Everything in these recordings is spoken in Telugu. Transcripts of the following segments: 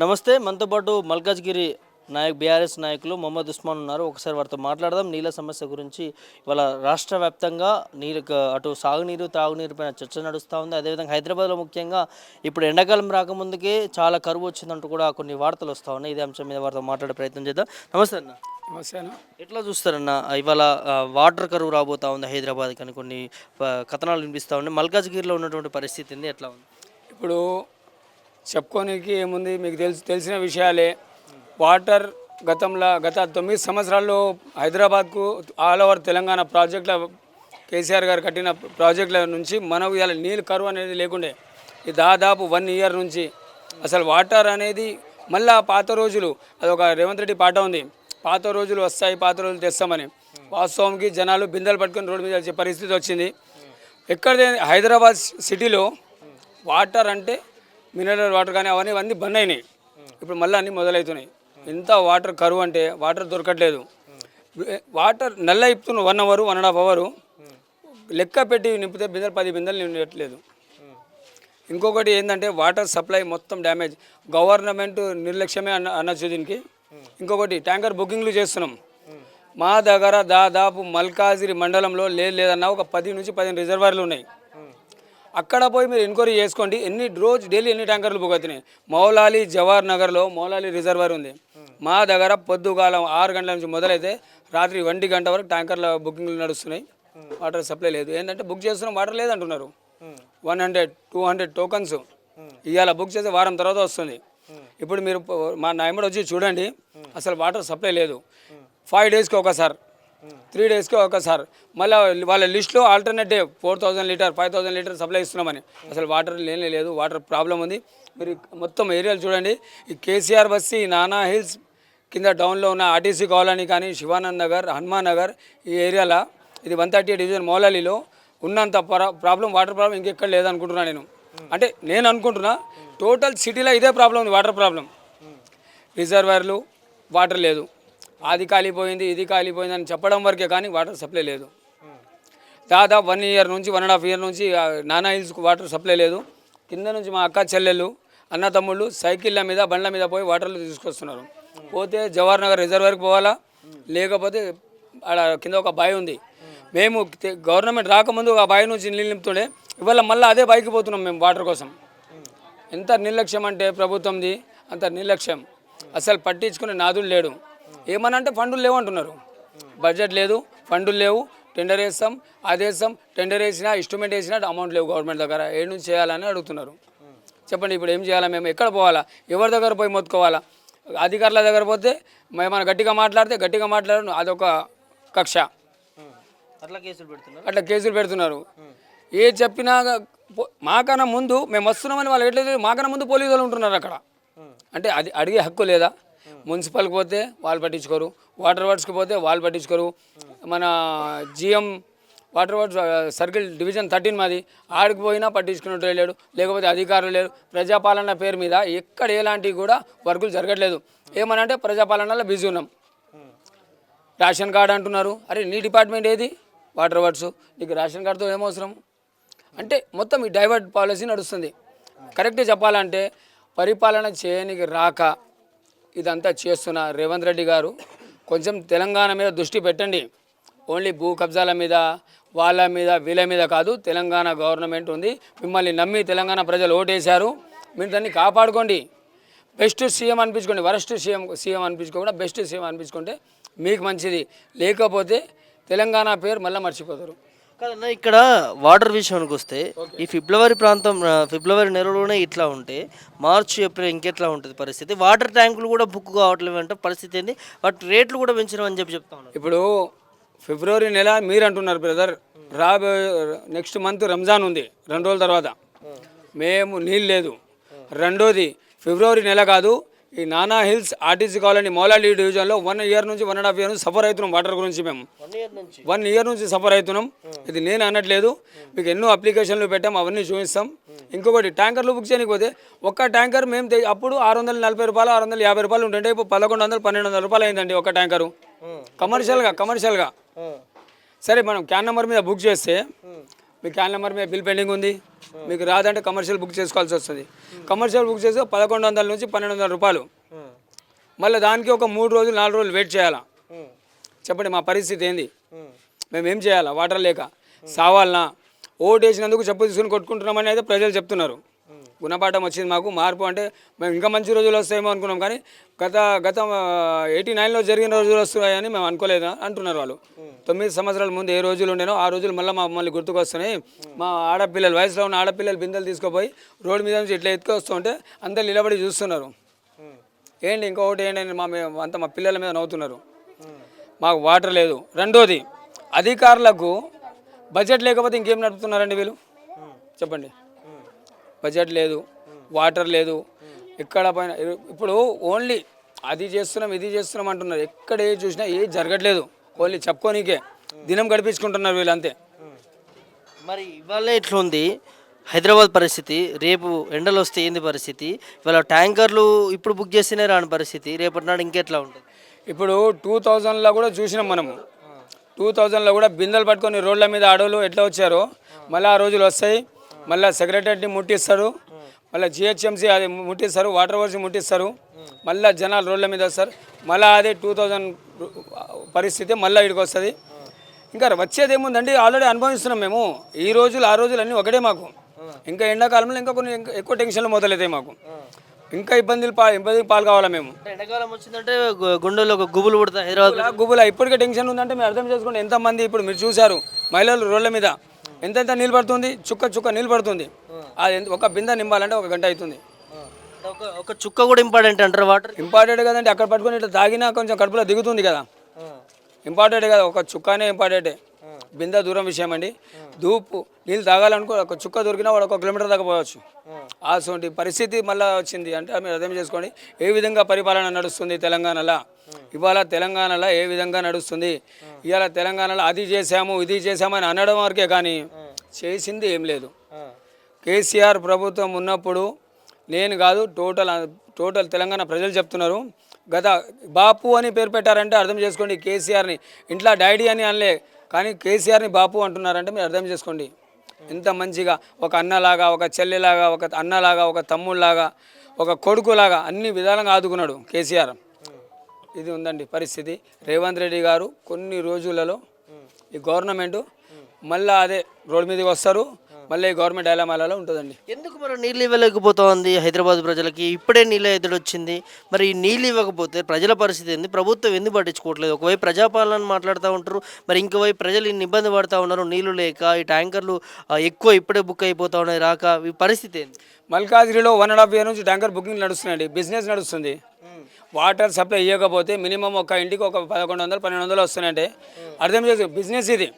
నమస్తే. మనతో పాటు మల్కాజ్గిరి బీఆర్ఎస్ నాయకులు మొహమ్మద్ ఉస్మాన్ ఉన్నారు. ఒకసారి వారితో మాట్లాడదాం. నీళ్ళ సమస్య గురించి ఇవాళ రాష్ట్ర వ్యాప్తంగా అటు సాగునీరు త్రాగునీరు పైన చర్చ నడుస్తూ ఉంది. అదేవిధంగా హైదరాబాద్లో ముఖ్యంగా ఇప్పుడు ఎండాకాలం రాకముందుకే చాలా కరువు వచ్చిందంటూ కూడా కొన్ని వార్తలు వస్తూ ఉన్నాయి. ఇదే అంశం మీద వారితో మాట్లాడే ప్రయత్నం చేద్దాం. నమస్తే అన్న. నమస్తే అన్న. ఎట్లా చూస్తారన్న ఇవాళ వాటర్ కరువు రాబోతూ ఉంది హైదరాబాద్కి అని కొన్ని కథనాలు వినిపిస్తూ ఉన్నాయి. మల్కాజ్గిరిలో ఉన్నటువంటి పరిస్థితి ఏంది, ఎట్లా ఉంది? ఇప్పుడు చెప్పుకోనికి ఏముంది, మీకు తెలిసిన విషయాలే. వాటర్ గత 9 సంవత్సరాల్లో హైదరాబాద్కు ఆల్ ఓవర్ తెలంగాణ ప్రాజెక్టుల కేసీఆర్ గారు కట్టిన ప్రాజెక్టుల నుంచి మనకు ఇలా నీళ్ళు కరువు అనేది లేకుండే. ఇది దాదాపు 1 ఇయర్ నుంచి అసలు వాటర్ అనేది మళ్ళా పాత రోజులు, అదొక రేవంత్ రెడ్డి పాట ఉంది, పాత రోజులు వస్తాయి పాత రోజులు తెస్తామని. వాస్తవంకి జనాలు బిందెలు పట్టుకొని రోడ్డు మీద వచ్చే పరిస్థితి వచ్చింది. ఎక్కడ హైదరాబాద్ సిటీలో వాటర్ అంటే మినరల్ వాటర్ కానీ అవన్నీ బంద్ అయినాయి. ఇప్పుడు మళ్ళీ అన్నీ మొదలవుతున్నాయి. ఎంత వాటర్ కరువు అంటే వాటర్ దొరకట్లేదు. వాటర్ నల్ల ఇప్పుతున్న 1 అవర్ 1.5 అవరు లెక్క పెట్టి నింపితే 10 బిందెలు నింపట్లేదు. ఇంకొకటి ఏంటంటే వాటర్ సప్లై మొత్తం డ్యామేజ్. గవర్నమెంట్ నిర్లక్ష్యమే అనొచ్చు దీనికి. ఇంకొకటి ట్యాంకర్ బుకింగ్లు చేస్తున్నాం. మా దగ్గర దాదాపు మల్కాజిరి మండలంలో లేదన్నా ఒక 10 నుంచి 15 రిజర్వాయర్లు ఉన్నాయి. అక్కడ పోయి మీరు ఎంక్వైరీ చేసుకోండి, డైలీ ఎన్ని ట్యాంకర్లు బుక్ అవుతున్నాయి. మౌలాలి జవహర్ నగర్లో మౌలాలి రిజర్వాయర్ ఉంది. మా దగ్గర పొద్దుగాలం 6 గంటల నుంచి మొదలైతే రాత్రి 1 గంట వరకు ట్యాంకర్ల బుకింగ్లు నడుస్తున్నాయి. వాటర్ సప్లై లేదు. ఏంటంటే బుక్ చేస్తున్నాం, వాటర్ లేదంటున్నారు. 100-200 టోకన్స్ ఇవాళ బుక్ చేస్తే వారం తర్వాత వస్తుంది. ఇప్పుడు మీరు మా నాయముడు వచ్చి చూడండి, అసలు వాటర్ సప్లై లేదు. 5 డేస్కి ఒకసారి, 3 డేస్కి ఒకసారి. మళ్ళీ వాళ్ళ లిస్టులో alternate day 4000 litre 5000 litre supply ఇస్తున్నామని. అసలు వాటర్ లేదు, వాటర్ ప్రాబ్లం ఉంది. మీరు మొత్తం ఏరియాలు చూడండి. ఈ కేసీఆర్ బస్తీ, నానా హిల్స్ కింద డౌన్లో ఉన్న ఆర్టీసీ కాలనీ కానీ, శివానంద్ నగర్, హనుమాన్ నగర్, ఈ ఏరియాలో ఇది 138 డివిజన్ మౌలాలిలో ఉన్నంత ప్రాబ్లం, వాటర్ ప్రాబ్లం ఇంకెక్కడ లేదనుకుంటున్నా నేను. అంటే నేను అనుకుంటున్నా టోటల్ సిటీలో ఇదే ప్రాబ్లం ఉంది, వాటర్ ప్రాబ్లం. రిజర్వాయర్లు వాటర్ లేదు, అది కాలిపోయింది ఇది కాలిపోయింది అని చెప్పడం వరకే కానీ వాటర్ సప్లై లేదు. దాదాపు 1 ఇయర్ నుంచి 1.5 ఇయర్ నుంచి నానా హిల్స్కు వాటర్ సప్లై లేదు. కింద నుంచి మా అక్క చెల్లెళ్ళు అన్న తమ్ముళ్ళు సైకిళ్ళ మీద బండ్ల మీద పోయి వాటర్లు తీసుకొస్తున్నారు. పోతే జవహర్ నగర్ రిజర్వాయర్కి పోవాలా, లేకపోతే అక్కడ కింద ఒక బావి ఉంది. మేము గవర్నమెంట్ రాకముందు ఆ బావి నుంచి నీళ్ళు నింపుతుండే, ఇవాళ మళ్ళీ అదే బావికి పోతున్నాం మేము వాటర్ కోసం. ఎంత నిర్లక్ష్యం అంటే ప్రభుత్వంది, అంత నిర్లక్ష్యం. అసలు పట్టించుకునే నాదులు లేడు. ఏమన్నా అంటే ఫండులు లేవు అంటున్నారు. బడ్జెట్ లేదు, ఫండులు లేవు, టెండర్ వేస్తాం అది వేస్తాం, టెండర్ వేసినా ఇన్స్ట్రుమెంట్ వేసినా అమౌంట్ లేవు గవర్నమెంట్ దగ్గర. ఏడు నుంచి చేయాలని అడుగుతున్నారు. చెప్పండి, ఇప్పుడు ఏం చేయాలా? మేము ఎక్కడ పోవాలా? ఎవరి దగ్గర పోయి మొత్తుకోవాలా? అధికారుల దగ్గర పోతే ఏమైనా గట్టిగా మాట్లాడరు, అదొక కక్ష. అట్లా కేసులు పెడుతున్నారు. ఏ చెప్పినా మాకన్నా ముందు మేము వస్తున్నామని వాళ్ళు ఎట్లయితే మాకన్నా ముందు పోలీసు వాళ్ళు ఉంటున్నారు అక్కడ. అంటే అది అడిగే హక్కు లేదా? మున్సిపల్కి పోతే వాళ్ళు పట్టించుకోరు, వాటర్ వర్క్స్కి పోతే వాళ్ళు పట్టించుకోరు. మన GM water works circle division 13 మాది, ఆడికి పోయినా పట్టించుకున్నట్టు లేడు, లేకపోతే అధికారులు లేరు. ప్రజాపాలన పేరు మీద ఎక్కడ ఎలాంటివి కూడా వర్కులు జరగట్లేదు. ఏమనంటే ప్రజాపాలనలో బిజీ ఉన్నాం. రేషన్ కార్డు అంటున్నారు. అరే నీ డిపార్ట్మెంట్ ఏది? Water works. నీకు రేషన్ కార్డుతో ఏమవసరం? అంటే మొత్తం ఈ డైవర్ట్ పాలసీ నడుస్తుంది. కరెక్ట్గా చెప్పాలంటే పరిపాలన చేయనికి రాక ఇదంతా చేస్తున్న రేవంత్ రెడ్డి గారు కొంచెం తెలంగాణ మీద దృష్టి పెట్టండి. ఓన్లీ భూ కబ్జాల మీద వాళ్ళ మీద వీళ్ళ మీద కాదు, తెలంగాణ గవర్నమెంట్ ఉంది. మిమ్మల్ని నమ్మి తెలంగాణ ప్రజలు ఓటేశారు. మీరు దాన్ని కాపాడుకోండి. బెస్ట్ సీఎం అనిపించుకోండి. వరస్ట్ సీఎం అనిపించుకోకుండా బెస్ట్ సీఎం అనిపించుకుంటే మీకు మంచిది. లేకపోతే తెలంగాణ పేరు మళ్ళీ మర్చిపోతారు. కాదన్నా, ఇక్కడ వాటర్ విషయానికి వస్తే ఈ ఫిబ్రవరి నెలలోనే ఇట్లా ఉంటే మార్చి ఏప్రిల్ ఇంకెట్లా ఉంటుంది పరిస్థితి? వాటర్ ట్యాంకులు కూడా బుక్ కావట్లేదు అంటే పరిస్థితి ఏంది? వాటి రేట్లు కూడా పెంచడం అని చెప్తా ఉన్నారు. ఇప్పుడు ఫిబ్రవరి నెల మీరు అంటున్నారు బ్రదర్, నెక్స్ట్ మంత్ రంజాన్ ఉంది 2 రోజుల తర్వాత. మేము నీళ్ళు లేదు. రెండోది ఫిబ్రవరి నెల కాదు, ఈ నానా హిల్స్ ఆర్టీసీ కాలనీ మౌలాలి డివిజన్లో 1 ఇయర్ నుంచి 1.5 ఇయర్ నుంచి సఫర్ అవుతున్నాం వాటర్ గురించి. మేము 1 ఇయర్ నుంచి సఫర్ అవుతున్నాం. ఇది నేను అనట్లేదు, మీకు ఎన్నో అప్లికేషన్లు పెట్టాం, అవన్నీ చూపిస్తాం. ఇంకొకటి ట్యాంకర్లు బుక్ చేయకపోతే ఒక్క ట్యాంకర్ మేము అప్పుడు 640 రూపాయలు 650 రూపాయలు ఉంటుంటే ఇప్పుడు 1100-1200 రూపాయలు అయిందండి ఒక ట్యాంకరు. కమర్షియల్గా సరే మనం క్యాన్ నెంబర్ మీద బుక్ చేస్తే మీ క్యాన్ నెంబర్ మీద బిల్ పెండింగ్ ఉంది, మీకు రాదంటే కమర్షియల్ బుక్ చేసుకోవాల్సి వస్తుంది. కమర్షియల్ బుక్ చేస్తే 1100 నుంచి 1200 రూపాయలు. మళ్ళీ దానికి ఒక 3 రోజులు 4 రోజులు వెయిట్ చేయాలా? చెప్పండి మా పరిస్థితి ఏంది? మేము ఏం చేయాలా? వాటర్ లేక సావాలనా? ఓటు వేసినందుకు చెప్పు తీసుకుని కొట్టుకుంటున్నామని అయితే ప్రజలు చెప్తున్నారు. గుణపాఠం వచ్చింది మాకు, మార్పు అంటే మేము ఇంకా మంచి రోజులు వస్తాయేమో అనుకున్నాం, కానీ గత 89లో జరిగిన రోజులు వస్తున్నాయని మేము అనుకోలేదు అంటున్నారు వాళ్ళు. 9 సంవత్సరాల ముందు ఏ రోజులు ఉండేనో ఆ రోజులు మమ్మల్ని గుర్తుకొస్తున్నాయి. మా ఆడపిల్లలు, వయసులో ఉన్న ఆడపిల్లలు బిందెలు తీసుకుపోయి రోడ్డు మీద నుంచి ఇట్లా ఎత్తుకొస్తుంటే అందరు నిలబడి చూస్తున్నారు. ఏంటి ఇంకొకటి ఏంటని మా పిల్లల మీద నవ్వుతున్నారు. మాకు వాటర్ లేదు. రెండోది, అధికారులకు బడ్జెట్ లేకపోతే ఇంకేం నడుపుతున్నారండి వీళ్ళు? చెప్పండి. బడ్జెట్ లేదు, వాటర్ లేదు, ఎక్కడ పైన ఇప్పుడు ఓన్లీ అది చేస్తున్నాం ఇది చేస్తున్నాం అంటున్నారు. ఎక్కడ ఏ చూసినా ఏది జరగట్లేదు, ఓన్లీ చెప్పుకోనికే దినం గడిపించుకుంటున్నారు వీళ్ళు అంతే. మరి ఇవాళ ఎట్లా ఉంది హైదరాబాద్ పరిస్థితి? రేపు ఎండలు వస్తే ఏంది పరిస్థితి? ఇవాళ ట్యాంకర్లు ఇప్పుడు బుక్ చేస్తేనే రాని పరిస్థితి, రేపటి నాడు ఇంకెట్లా ఉంటుంది? ఇప్పుడు 2000లో కూడా చూసినాం మనము. 2000లో కూడా బిందెలు పట్టుకొని రోడ్ల మీద ఆడోళ్ళు ఎట్లా వచ్చారో మళ్ళీ ఆ రోజులు వస్తాయి. మళ్ళీ సెక్రటరీని ముట్టిస్తారు, మళ్ళీ జిహెచ్ఎంసీ అది ముట్టిస్తారు, వాటర్ వర్క్స్ ముట్టిస్తారు, మళ్ళీ జనాలు రోడ్ల మీద వస్తారు. మళ్ళీ అదే 2000 పరిస్థితి మళ్ళీ ఇక్కడికి వస్తుంది. ఇంకా వచ్చేది ఏముందండి? ఆల్రెడీ అనుభవిస్తున్నాం మేము. ఈ రోజులు ఆ రోజులు అన్నీ ఒకటే మాకు. ఇంకా ఎండాకాలంలో ఇంకా కొన్ని ఎక్కువ టెన్షన్లు మొదలవుతాయి మాకు. ఇంకా ఇబ్బందులు పాలు కావాలా మేము. ఎండాకాలం వచ్చిందంటే గుండెల్లో ఒక గుబులు పుడతాయి. హైదరాబాద్ గుబుల ఇప్పటికే టెన్షన్ ఉందంటే మీరు అర్థం చేసుకోండి. ఎంతమంది ఇప్పుడు మీరు చూశారు మహిళలు రోడ్ల మీద ఎంత నీళ్ళు పడుతుంది, చుక్క నీళ్ళు పడుతుంది. అది ఒక బిందె నింపాలంటే 1 గంట అవుతుంది. ఒక చుక్క కూడా ఇంపార్టెంట్ అంటారు. వాటర్ ఇంపార్టెంట్ కదండి. అక్కడ పట్టుకొని ఇట్లా తాగినా కొంచెం కడుపులో దిగుతుంది కదా, ఇంపార్టెంట్ కదా. ఒక చుక్కనే ఇంపార్టెంటే, బిందె దూరం విషయం అండి. దూపు నీళ్ళు తాగాలనుకో ఒక చుక్క దొరికినా వాడు 1 కిలోమీటర్ దాకా పోవచ్చు. అటువంటి పరిస్థితి మళ్ళీ వచ్చింది అంటే మీరు అర్థం చేసుకోండి ఏ విధంగా పరిపాలన నడుస్తుంది తెలంగాణలో. ఇవాళ తెలంగాణలో ఏ విధంగా నడుస్తుంది? ఇవాళ తెలంగాణలో అది చేసాము ఇది చేసామని అనడం వరకే కానీ చేసింది ఏం లేదు. కేసీఆర్ ప్రభుత్వం ఉన్నప్పుడు నేను కాదు, టోటల్ తెలంగాణ ప్రజలు చెప్తున్నారు. గత బాపు అని పేరు పెట్టారంటే అర్థం చేసుకోండి. కేసీఆర్ని ఇంట్లో డాడీ అని అనలే, కానీ కేసీఆర్ని బాపు అంటున్నారంటే మీరు అర్థం చేసుకోండి. ఎంత మంచిగా ఒక అన్నలాగా, ఒక చెల్లెలాగా, ఒక అన్నలాగా, ఒక తమ్ముళ్ళలాగా, ఒక కొడుకులాగా అన్ని విధాలుగా ఆదుకున్నాడు కేసీఆర్. ఇది ఉందండి పరిస్థితి. రేవంత్ రెడ్డి గారు కొన్ని రోజులలో ఈ గవర్నమెంట్ మళ్ళీ అదే రోడ్డు మీదకి వస్తారు, మళ్ళీ గవర్నమెంట్ డైలమాలలో ఉంటుందండి. ఎందుకు మరి నీళ్ళు ఇవ్వలేకపోతుంది హైదరాబాద్ ప్రజలకి? ఇప్పుడే నీళ్ళ ఎదురు వచ్చింది, మరి ఈ నీళ్ళు ఇవ్వకపోతే ప్రజల పరిస్థితి ఏంది? ప్రభుత్వం ఎందుకు పట్టించుకోవట్లేదు? ఒకవైపు ప్రజాపాలన మాట్లాడుతూ ఉంటారు, మరి ఇంకోవైపు ప్రజలు ఇన్ని ఇబ్బంది పడుతూ ఉన్నారు. నీళ్లు లేక ఈ ట్యాంకర్లు ఎక్కువ ఇప్పుడే బుక్ అయిపోతూ ఉన్నాయి రాక. ఈ పరిస్థితి ఏంది? మల్కాజ్గిరిలో 1.5 year నుంచి ట్యాంకర్ బుకింగ్ నడుస్తున్నాయండి, బిజినెస్ నడుస్తుంది. వాటర్ సప్లై ఇవ్వకపోతే మినిమం ఒక ఇంటికి ఒక 1100-1200 వస్తున్నాయంటే అర్థం చేసి బిజినెస్ ఇది.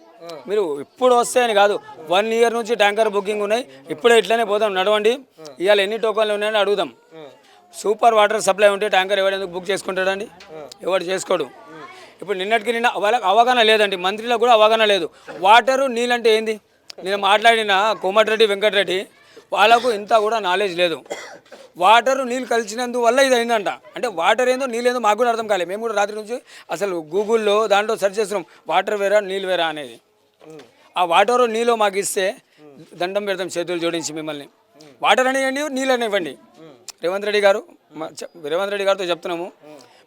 మీరు ఇప్పుడు వస్తాయని కాదు, 1 year నుంచి ట్యాంకర్ బుకింగ్ ఉన్నాయి. ఇప్పుడే ఇట్లనే పోదాం, నడవండి. ఇవాళ ఎన్ని టోకన్లు ఉన్నాయని అడుగుదాం. సూపర్ వాటర్ సప్లై ఉంటే ట్యాంకర్ ఎవడెందుకు బుక్ చేసుకుంటాడండి? ఎవడు చేసుకోడు. ఇప్పుడు నిన్నటికి నిన్న వాళ్ళకి అవగాహన లేదండి, మంత్రులకు కూడా అవగాహన లేదు. వాటరు నీళ్ళంటే ఏంది? నేను మాట్లాడిన కోమటిరెడ్డి వెంకటరెడ్డి వాళ్ళకు ఇంత కూడా నాలెడ్జ్ లేదు. వాటరు నీళ్ళు కలిసినందువల్ల ఇది అయిందంట. అంటే వాటర్ ఏందో నీళ్ళు ఏందో మాకు కూడా అర్థం కాలేదు. మేము కూడా రాత్రి నుంచి అసలు గూగుల్లో దాంట్లో సెర్చ్ చేస్తున్నాం, వాటర్ వేరా నీళ్ళు వేరా అనేది. ఆ వాటర్ నీళ్ళు మాకు ఇస్తే దండం పెడతాం చేతులు జోడించి మిమ్మల్ని. వాటర్ అనేయండి, నీళ్ళు అనేవ్వండి. రేవంత్ రెడ్డి గారితో చెప్తున్నాము,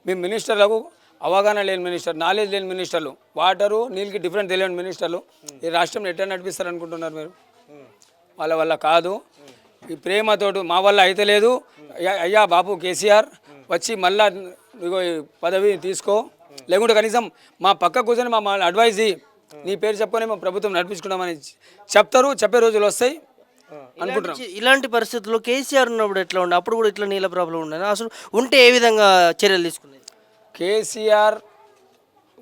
మీ మినిస్టర్లకు అవగాహన లేని మినిస్టర్, నాలెడ్జ్ లేని మినిస్టర్లు, వాటరు నీళ్ళకి డిఫరెంట్ తెలియని మినిస్టర్లు ఈ రాష్ట్రంలో ఎట్లా నడిపిస్తారు అనుకుంటున్నారు మీరు? వాళ్ళ వల్ల కాదు. ఈ ప్రేమతోటి మా వల్ల అయితే లేదు. అయ్యా బాపు కేసీఆర్ వచ్చి మళ్ళా ఇగో ఈ పదవి తీసుకో, లేకుంటే కనీసం మా పక్క కూర్చొని మా అడ్వైజ్ నీ పేరు చెప్పుకొని మా ప్రభుత్వం నడిపించుకున్నామని చెప్తారు. చెప్పే రోజులు వస్తాయి అనుకుంటున్నాం. ఇలాంటి పరిస్థితుల్లో కేసీఆర్ ఉన్నప్పుడు ఎట్లా ఉండే? అప్పుడు కూడా ఇట్లా నీళ్ళ ప్రాబ్లం ఉండేనా? అసలు ఉంటే ఏ విధంగా చర్యలు తీసుకునేది? కేసీఆర్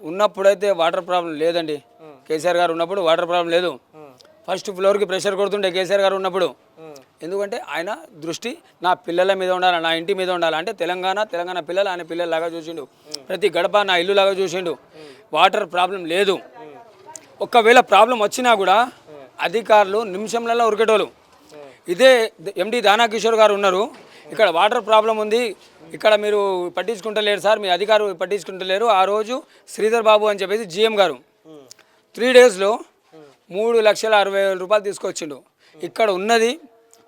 ఉన్నప్పుడైతే వాటర్ ప్రాబ్లం లేదండి. కేసీఆర్ గారు ఉన్నప్పుడు వాటర్ ప్రాబ్లం లేదు. ఫస్ట్ ఫ్లోర్కి ప్రెషర్ కొడుతుండే కేసీఆర్ గారు ఉన్నప్పుడు. ఎందుకంటే ఆయన దృష్టి నా పిల్లల మీద ఉండాలి, నా ఇంటి మీద ఉండాలి. అంటే తెలంగాణ పిల్లలు ఆయన పిల్లల్లాగా చూసిండు. ప్రతి గడప నా ఇల్లులాగా చూసిండు. వాటర్ ప్రాబ్లం లేదు. ఒకవేళ ప్రాబ్లం వచ్చినా కూడా అధికారులు నిమిషంలలో ఉరికేటోళ్ళు. ఇదే ఎండి దానాకిషోర్ గారు ఉన్నారు, ఇక్కడ వాటర్ ప్రాబ్లం ఉంది, ఇక్కడ మీరు పట్టించుకుంటలేరు సార్, మీ అధికారులు పట్టించుకుంటలేరు. ఆ రోజు శ్రీధర్ బాబు అని చెప్పేసి జిఎం గారు 3 daysలో 3,60,000 రూపాయలు తీసుకొచ్చిండు. ఇక్కడ ఉన్నది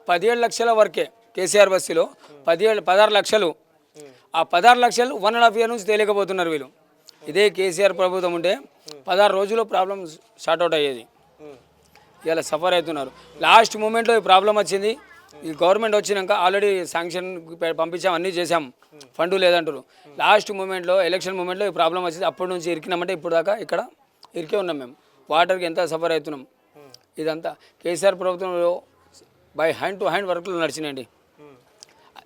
17 లక్షల వరకే కేసీఆర్ బస్సులో 16 లక్షలు. ఆ 16 లక్షలు 1.5 ఇయర్ నుంచి తేలికపోతున్నారు వీళ్ళు. ఇదే కేసీఆర్ ప్రభుత్వం ఉంటే 16 రోజుల్లో ప్రాబ్లం సార్ట్అవుట్ అయ్యేది. ఇలా సఫర్ అవుతున్నారు. లాస్ట్ మూమెంట్లో ఈ ప్రాబ్లం వచ్చింది. ఈ గవర్నమెంట్ వచ్చినాక ఆల్రెడీ శాంక్షన్ పంపించాం, అన్నీ చేసాం, ఫండ్ లేదంటారు. లాస్ట్ మూమెంట్లో ఎలక్షన్ మూమెంట్లో ఈ ప్రాబ్లం వచ్చింది. అప్పటి నుంచి ఇరికినామంటే ఇప్పుడు దాకా ఇక్కడ ఇరికే ఉన్నాం మేము. వాటర్కి ఎంత సఫర్ అవుతున్నాం. ఇదంతా కేసీఆర్ ప్రభుత్వంలో బై హ్యాండ్ టు హ్యాండ్ వర్క్లు నడిచినాయండి.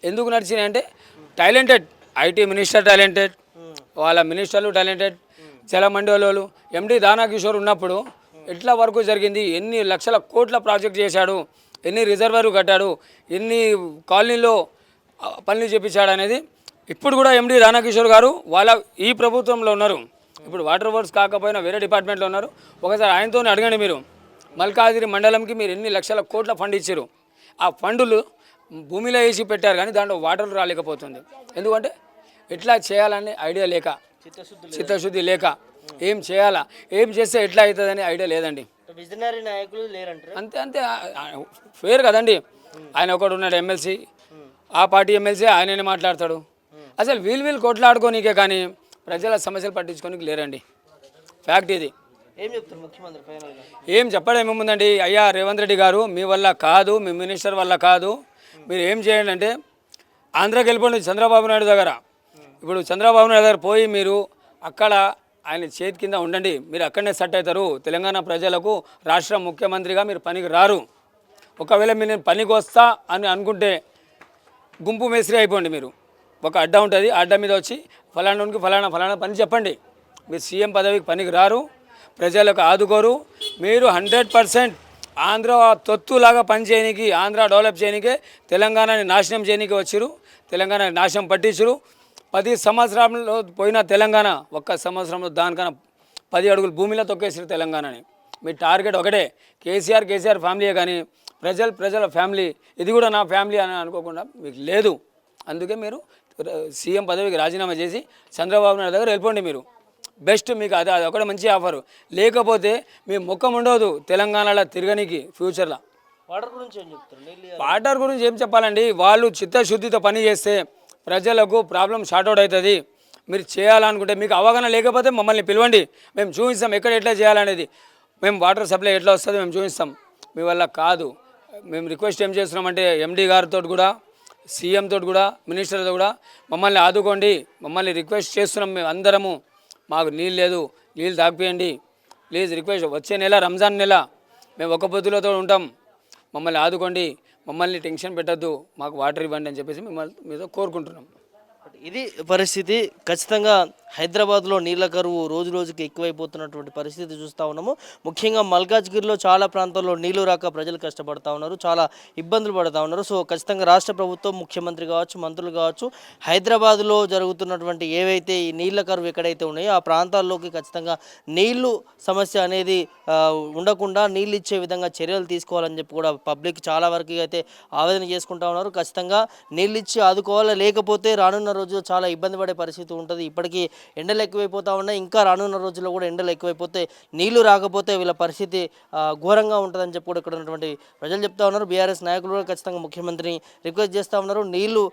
ఎందుకు నడిచినాయి అంటే టాలెంటెడ్, ఐటీ మినిస్టర్ టాలెంటెడ్, వాళ్ళ మినిస్టర్లు టాలెంటెడ్, జలమండలి ఎండి దానాకిషోర్ ఉన్నప్పుడు ఎట్లా వర్క్ జరిగింది, ఎన్ని లక్షల కోట్ల ప్రాజెక్ట్ చేశాడు, ఎన్ని రిజర్వాయర్ కట్టాడు, ఎన్ని కాలనీలో పనులు చేపించాడు అనేది ఇప్పుడు కూడా ఎండి దానాకిషోర్ గారు వాళ్ళ ఈ ప్రభుత్వంలో ఉన్నారు. ఇప్పుడు వాటర్ వర్క్స్ కాకపోయినా వేరే డిపార్ట్మెంట్లో ఉన్నారు. ఒకసారి ఆయనతో అడగండి మీరు, మల్కాజిగిరి మండలంకి మీరు ఎన్ని లక్షల కోట్ల ఫండ్ ఇచ్చారు. ఆ ఫండులు భూమిలో వేసి పెట్టారు కానీ దాంట్లో వాటర్ రాలేకపోతుంది. ఎందుకంటే ఎట్లా చేయాలని ఐడియా లేక, చిత్తశుద్ధి లేక, ఏం చేయాలా, ఏం చేస్తే ఎట్లా అవుతుందని ఐడియా లేదండి. విజనరీ నాయకులు లేరంటారు. అంతే అంతే ఫేర్ కదండి. ఆయన ఒకడు ఉన్నాడు ఎమ్మెల్సీ, ఆ పార్టీ ఎమ్మెల్సీ ఆయననే మాట్లాడతాడు. అసలు వీళ్ళు కొట్లాడుకోనికే కానీ ప్రజల సమస్యలు పట్టించుకోనికి లేరండి. ఫ్యాక్ట్ ఇది. ఏం చెప్తారు ముఖ్యమంత్రి ఫైనల్గా? ఏం చెప్పడం ఏముందండి, అయ్యా రేవంత్ రెడ్డి గారు మీ వల్ల కాదు, మీ మినిస్టర్ వల్ల కాదు, మీరు ఏం చేయండి అంటే ఆంధ్రాకి వెళ్ళిపోండి చంద్రబాబు నాయుడు దగ్గర. ఇప్పుడు చంద్రబాబు నాయుడు దగ్గర పోయి మీరు అక్కడ ఆయన చేతి కింద ఉండండి. మీరు అక్కడనే సెట్ అవుతారు. తెలంగాణ ప్రజలకు రాష్ట్ర ముఖ్యమంత్రిగా మీరు పనికి రారు. ఒకవేళ మీరు పనికి వస్తా అని అనుకుంటే గుంపు మేస్త్రి అయిపోండి. మీరు ఒక అడ్డా ఉంటుంది, ఆ అడ్డా మీద వచ్చి ఫలానాకి ఫలానా పని చెప్పండి. మీరు సీఎం పదవికి పనికి రారు, ప్రజలకు ఆదుకోరు. మీరు 100% ఆంధ్ర తొత్తులాగా పనిచేయడానికి, ఆంధ్ర డెవలప్ చేయడానికే తెలంగాణని నాశనం చేయడానికి వచ్చారు. తెలంగాణ నాశనం పట్టించరు. 10 సంవత్సరాల్లో పోయిన తెలంగాణ ఒక్క సంవత్సరంలో దానికన్నా 10 అడుగులు భూమిలో తొక్కేసారు తెలంగాణని. మీ టార్గెట్ ఒకటే, కేసీఆర్ ఫ్యామిలీయే కానీ ప్రజల ఫ్యామిలీ, ఇది కూడా నా ఫ్యామిలీ అని అనుకోకుండా మీకు లేదు. అందుకే మీరు సీఎం పదవికి రాజీనామా చేసి చంద్రబాబు నాయుడు దగ్గర వెళ్ళిపోండి. మీరు బెస్ట్, మీకు అది ఒకటే మంచి ఆఫరు. లేకపోతే మీ ముఖం ఉండదు తెలంగాణలో తిరగనికి ఫ్యూచర్లో. వాటర్ గురించి ఏం చెప్తారు? వాటర్ గురించి ఏం చెప్పాలండి, వాళ్ళు చిత్తశుద్ధితో పని చేస్తే ప్రజలకు ప్రాబ్లం సార్ట్అవుట్ అవుతుంది. మీరు చేయాలనుకుంటే, మీకు అవగాహన లేకపోతే మమ్మల్ని పిలవండి, మేము చూపిస్తాం ఎక్కడ ఎట్లా చేయాలనేది. మేము వాటర్ సప్లై ఎట్లా వస్తుందో మేము చూపిస్తాం. మీ వల్ల కాదు. మేము రిక్వెస్ట్ ఏం చేస్తున్నామంటే ఎండీ గారితో కూడా, సీఎం తోటి కూడా, మినిస్టర్తో కూడా మమ్మల్ని ఆదుకోండి, మమ్మల్ని రిక్వెస్ట్ చేస్తున్నాం. మేము అందరము, మాకు నీళ్ళు లేదు, నీళ్ళు తాగిపోయండి ప్లీజ్, రిక్వెస్ట్. వచ్చే నెల రంజాన్ నెల మేము ఒక్క పొద్దులతో ఉంటాం, మమ్మల్ని ఆదుకోండి, మమ్మల్ని టెన్షన్ పెట్టద్దు, మాకు వాటర్ ఇవ్వండి అని చెప్పేసి మిమ్మల్ని మీద కోరుకుంటున్నాం. ఇది పరిస్థితి. ఖచ్చితంగా హైదరాబాద్లో నీళ్ళ కరువు రోజు రోజుకి ఎక్కువైపోతున్నటువంటి పరిస్థితి చూస్తూ ఉన్నాము. ముఖ్యంగా మల్కాజ్గిరిలో చాలా ప్రాంతాల్లో నీళ్లు రాక ప్రజలు కష్టపడుతూ ఉన్నారు, చాలా ఇబ్బందులు పడుతూ ఉన్నారు. సో ఖచ్చితంగా రాష్ట్ర ప్రభుత్వం, ముఖ్యమంత్రి కావచ్చు, మంత్రులు కావచ్చు, హైదరాబాద్లో జరుగుతున్నటువంటి ఏవైతే ఈ నీళ్ల కరువు ఎక్కడైతే ఉన్నాయో ఆ ప్రాంతాల్లోకి ఖచ్చితంగా నీళ్లు సమస్య అనేది ఉండకుండా నీళ్ళు ఇచ్చే విధంగా చర్యలు తీసుకోవాలని చెప్పి కూడా పబ్లిక్ చాలా వరకు అయితే ఆవేదన చేసుకుంటూ ఉన్నారు. ఖచ్చితంగా నీళ్ళు ఇచ్చి ఆదుకోవాలి, లేకపోతే రానున్న రోజుల్లో చాలా ఇబ్బంది పడే పరిస్థితి ఉంటుంది. ఇప్పటికీ ఎండలు ఎక్కువైపోతూ ఉన్నాయి, ఇంకా రానున్న రోజుల్లో కూడా ఎండలు ఎక్కువైపోతే, నీళ్లు రాకపోతే వీళ్ళ పరిస్థితి ఘోరంగా ఉంటుందని చెప్పి కూడా ఇక్కడ ఉన్నటువంటి ప్రజలు చెప్తా ఉన్నారు. బీఆర్ఎస్ నాయకులు కూడా ఖచ్చితంగా ముఖ్యమంత్రిని రిక్వెస్ట్ చేస్తూ ఉన్నారు, నీళ్లు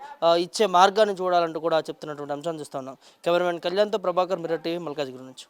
ఇచ్చే మార్గాన్ని చూడాలంటూ కూడా చెప్తున్నటువంటి అంశాన్ని చూస్తూ ఉన్నాం. కెమెరామెన్ కళ్యాణ్తో ప్రభాకర్, మిర్రర్ టీవీ, మల్కాజ్గిరి నుంచి.